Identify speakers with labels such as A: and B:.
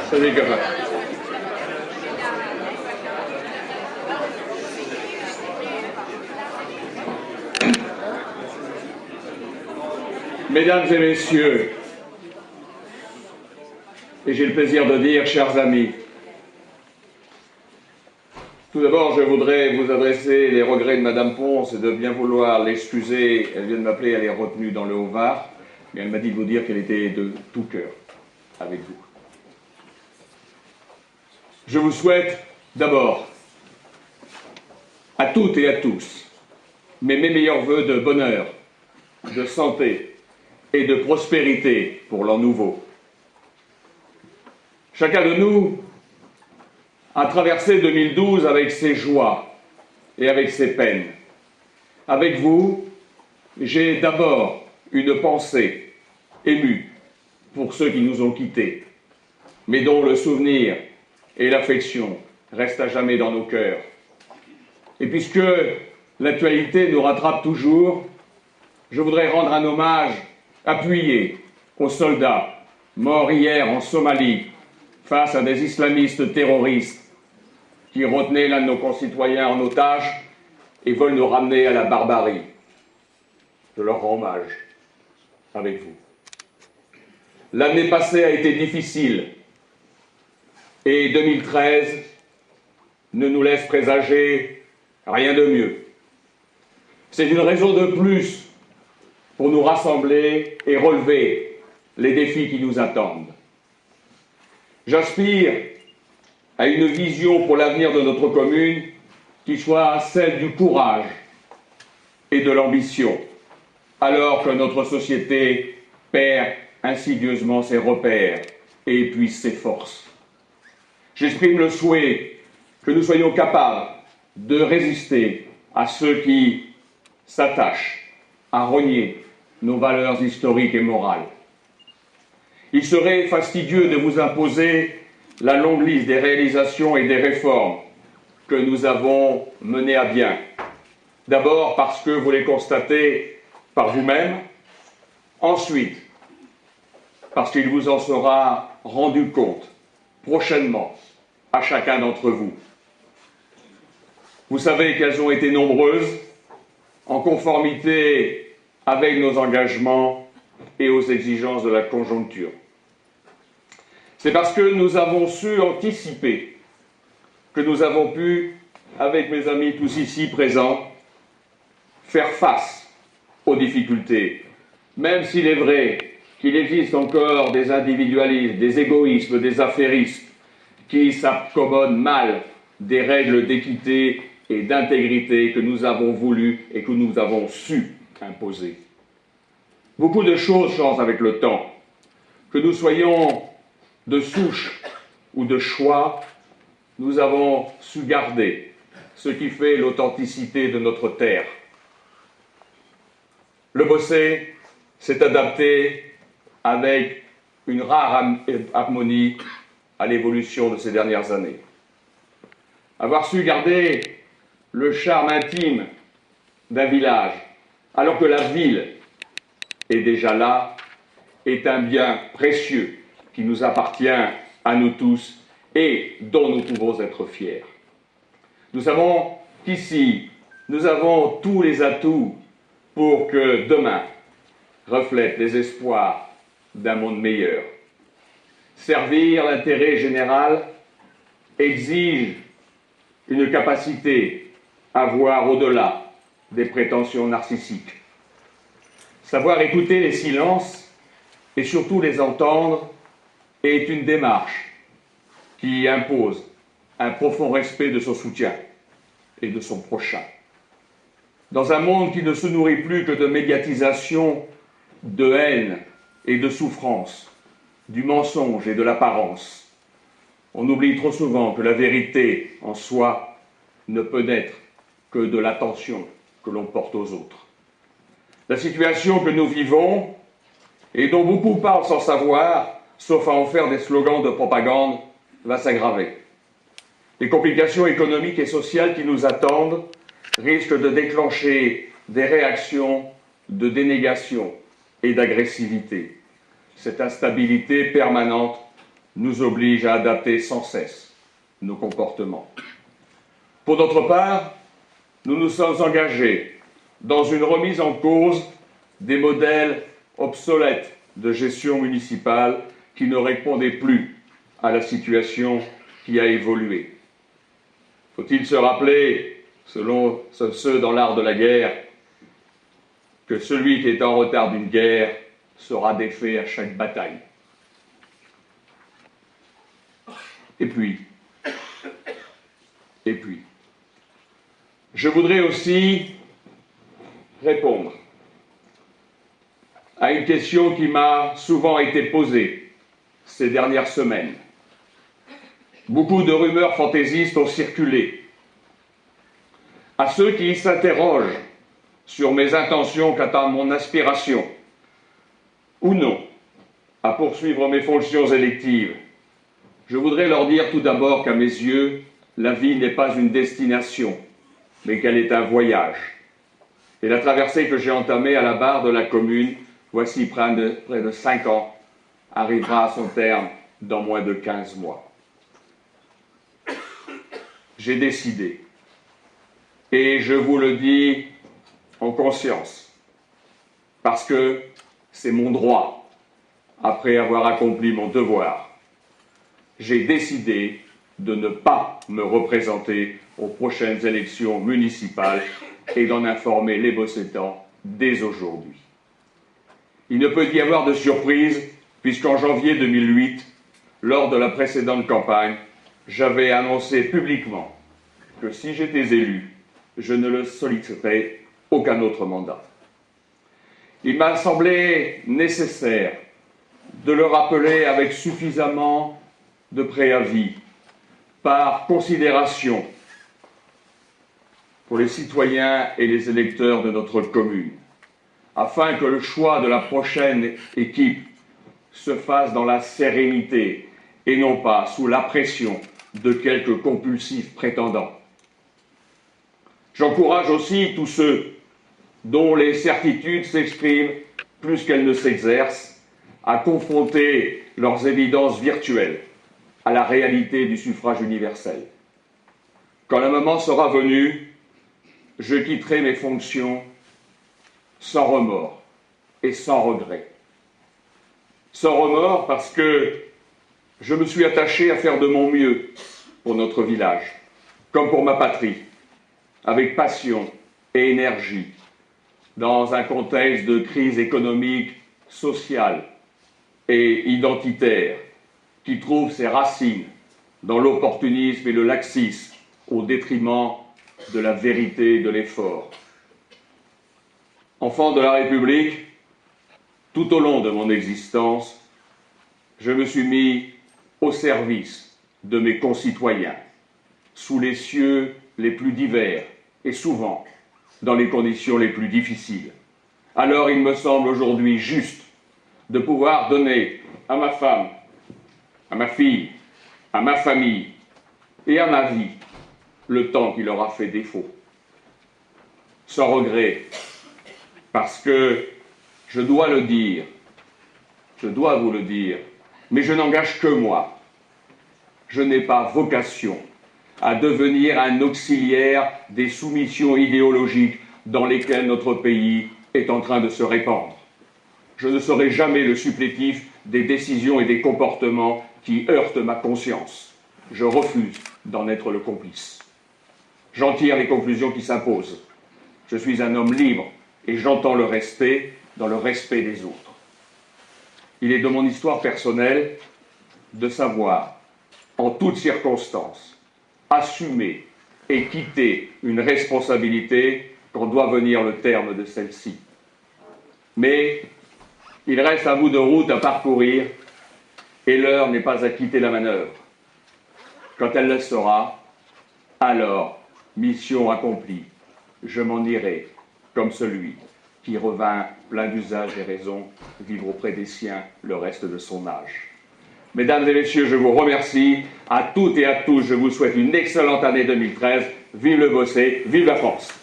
A: Soyez capable. Mesdames et messieurs, et j'ai le plaisir de dire, chers amis, tout d'abord, je voudrais vous adresser les regrets de Madame Ponce et de bien vouloir l'excuser. Elle vient de m'appeler, elle est retenue dans le Haut-Var, mais elle m'a dit de vous dire qu'elle était de tout cœur avec vous. Je vous souhaite d'abord, à toutes et à tous, mes meilleurs vœux de bonheur, de santé et de prospérité pour l'an nouveau. Chacun de nous a traversé 2012 avec ses joies et avec ses peines. Avec vous, j'ai d'abord une pensée émue pour ceux qui nous ont quittés, mais dont le souvenir et l'affection restent à jamais dans nos cœurs. Et puisque l'actualité nous rattrape toujours, je voudrais rendre un hommage appuyé aux soldats morts hier en Somalie face à des islamistes terroristes qui retenaient l'un de nos concitoyens en otage et veulent nous ramener à la barbarie. Je leur rends hommage avec vous. L'année passée a été difficile et 2013 ne nous laisse présager rien de mieux. C'est une raison de plus pour nous rassembler et relever les défis qui nous attendent. J'aspire à une vision pour l'avenir de notre commune qui soit celle du courage et de l'ambition, alors que notre société perd insidieusement ses repères et épuise ses forces. J'exprime le souhait que nous soyons capables de résister à ceux qui s'attachent à renier nos valeurs historiques et morales. Il serait fastidieux de vous imposer la longue liste des réalisations et des réformes que nous avons menées à bien. D'abord parce que vous les constatez par vous-même, ensuite parce qu'il vous en sera rendu compte prochainement à chacun d'entre vous. Vous savez qu'elles ont été nombreuses, en conformité avec nos engagements et aux exigences de la conjoncture. C'est parce que nous avons su anticiper que nous avons pu, avec mes amis tous ici présents, faire face aux difficultés, même s'il est vrai qu'il existe encore des individualistes, des égoïsmes, des affairistes qui s'accommodent mal des règles d'équité et d'intégrité que nous avons voulu et que nous avons su imposer. Beaucoup de choses changent avec le temps. Que nous soyons de souche ou de choix, nous avons su garder ce qui fait l'authenticité de notre terre. Le Bossé s'est adapté avec une rare harmonie à l'évolution de ces dernières années. Avoir su garder le charme intime d'un village, alors que la ville est déjà là, est un bien précieux qui nous appartient à nous tous et dont nous pouvons être fiers. Nous savons qu'ici, nous avons tous les atouts pour que demain reflète les espoirs d'un monde meilleur. Servir l'intérêt général exige une capacité à voir au-delà des prétentions narcissiques. Savoir écouter les silences et surtout les entendre est une démarche qui impose un profond respect de son soutien et de son prochain. Dans un monde qui ne se nourrit plus que de médiatisation, de haine et de souffrance, du mensonge et de l'apparence, on oublie trop souvent que la vérité en soi ne peut naître que de l'attention que l'on porte aux autres. La situation que nous vivons, et dont beaucoup parlent sans savoir, sauf à en faire des slogans de propagande, va s'aggraver. Les complications économiques et sociales qui nous attendent risquent de déclencher des réactions de dénégation et d'agressivité. Cette instabilité permanente nous oblige à adapter sans cesse nos comportements. Pour notre part, nous nous sommes engagés dans une remise en cause des modèles obsolètes de gestion municipale qui ne répondaient plus à la situation qui a évolué. Faut-il se rappeler, selon ceux dans l'art de la guerre, que celui qui est en retard d'une guerre sera défait à chaque bataille. Et puis, je voudrais aussi répondre à une question qui m'a souvent été posée ces dernières semaines. Beaucoup de rumeurs fantaisistes ont circulé. À ceux qui s'interrogent sur mes intentions quant à mon aspiration, ou non, à poursuivre mes fonctions électives, je voudrais leur dire tout d'abord qu'à mes yeux, la vie n'est pas une destination, mais qu'elle est un voyage. Et la traversée que j'ai entamée à la barre de la commune, voici près de 5 ans, arrivera à son terme dans moins de 15 mois. J'ai décidé, et je vous le dis en conscience, parce que c'est mon droit, après avoir accompli mon devoir. J'ai décidé de ne pas me représenter aux prochaines élections municipales et d'en informer les Bossétans dès aujourd'hui. Il ne peut y avoir de surprise, puisqu'en janvier 2008, lors de la précédente campagne, j'avais annoncé publiquement que si j'étais élu, je ne le solliciterais aucun autre mandat. Il m'a semblé nécessaire de le rappeler avec suffisamment de préavis, par considération pour les citoyens et les électeurs de notre commune, afin que le choix de la prochaine équipe se fasse dans la sérénité et non pas sous la pression de quelques compulsifs prétendants. J'encourage aussi tous ceux dont les certitudes s'expriment plus qu'elles ne s'exercent à confronter leurs évidences virtuelles à la réalité du suffrage universel. Quand le moment sera venu, je quitterai mes fonctions sans remords et sans regret. Sans remords parce que je me suis attaché à faire de mon mieux pour notre village, comme pour ma patrie, avec passion et énergie, dans un contexte de crise économique, sociale et identitaire, qui trouve ses racines dans l'opportunisme et le laxisme au détriment de la vérité et de l'effort. Enfant de la République, tout au long de mon existence, je me suis mis au service de mes concitoyens, sous les cieux les plus divers et souvent dans les conditions les plus difficiles. Alors il me semble aujourd'hui juste de pouvoir donner à ma femme, à ma fille, à ma famille et à ma vie le temps qui leur a fait défaut. Sans regret, parce que je dois le dire, je dois vous le dire, mais je n'engage que moi. Je n'ai pas vocation à devenir un auxiliaire des soumissions idéologiques dans lesquelles notre pays est en train de se répandre. Je ne serai jamais le supplétif des décisions et des comportements qui heurtent ma conscience. Je refuse d'en être le complice. J'en tire les conclusions qui s'imposent. Je suis un homme libre et j'entends le respect dans le respect des autres. Il est de mon histoire personnelle de savoir, en toutes circonstances, assumer et quitter une responsabilité quand doit venir le terme de celle-ci. Mais il reste un bout de route à parcourir et l'heure n'est pas à quitter la manœuvre. Quand elle le sera, alors, mission accomplie, je m'en irai comme celui qui revint plein d'usage et raison vivre auprès des siens le reste de son âge. Mesdames et messieurs, je vous remercie. À toutes et à tous, je vous souhaite une excellente année 2013. Vive le Bossé, vive la France!